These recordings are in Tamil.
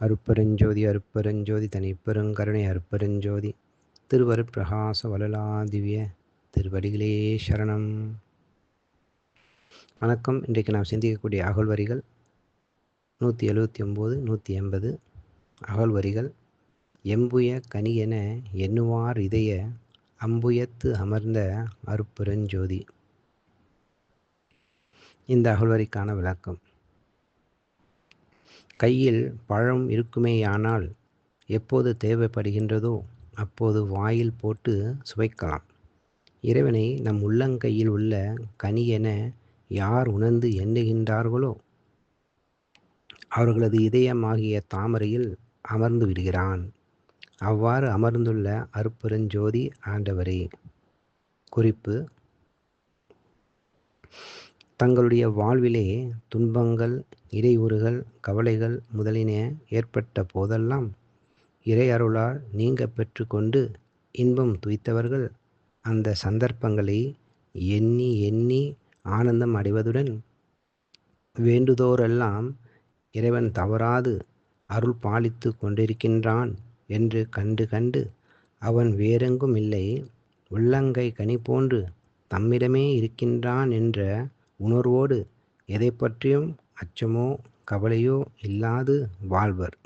அருட்பெருஞ்சோதி அருட்பெருஞ்சோதி தனிப்பெருங்கருணை அருட்பெருஞ்சோதி திருவருட்பிரகாச வளலாதிவ்ய திருவடிகளே சரணம். வணக்கம். இன்றைக்கு நாம் சிந்திக்கக்கூடிய அகழ்வரிகள் 179 180 அகழ்வரிகள். எம்புய கனியென எண்ணுவார் இதய அம்புயத்து அமர்ந்த அருட்பெருஞ்சோதி. இந்த அகழ்வரிக்கான விளக்கம். கையில் பழம் இருக்குமேயானால் எப்போது தேவைப்படுகின்றதோ அப்போது வாயில் போட்டு சுவைக்கலாம். இறைவனை நம் உள்ளங்கையில் உள்ள கனியென யார் உணர்ந்து எண்ணுகின்றார்களோ அவர்களது இதயமாகிய தாமரையில் அமர்ந்து விடுகிறான். அவ்வாறு அமர்ந்துள்ள அருட்பெருஞ்சோதி ஆண்டவரே. குறிப்பு: தங்களுடைய வாழ்விலே துன்பங்கள், இடையூறுகள், கவலைகள் முதலின ஏற்பட்ட போதெல்லாம் இறை அருளால் நீங்க பெற்று கொண்டு இன்பம் துய்த்தவர்கள் அந்த சந்தர்ப்பங்களை எண்ணி எண்ணி ஆனந்தம் அடைவதுடன் வேண்டுதோரெல்லாம் இறைவன் தவறாது அருள் பாலித்து கொண்டிருக்கின்றான் என்று கண்டு கண்டு அவன் வேறெங்கும் இல்லை, உள்ளங்கை கனி போன்று தம்மிடமே இருக்கின்றான் என்ற உணர்வோடு எதை பற்றியும் அச்சமோ கவலையோ இல்லாது வாழ்வர்.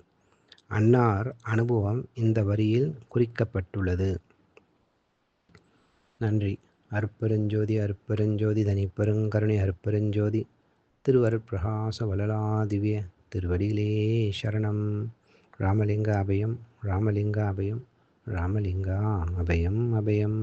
அன்னார் அனுபவம் இந்த வரியில் குறிக்கப்பட்டுள்ளது. நன்றி. அருட்பெருஞ்சோதி அருட்பெருஞ்சோதி தனிப்பெருங்கருணை அருட்பெருஞ்சோதி திருவருட்பிரகாச வளலாதிவ்ய திருவடிகளே சரணம். ராமலிங்க அபயம் ராமலிங்க அபயம் ராமலிங்கா அபயம் அபயம்.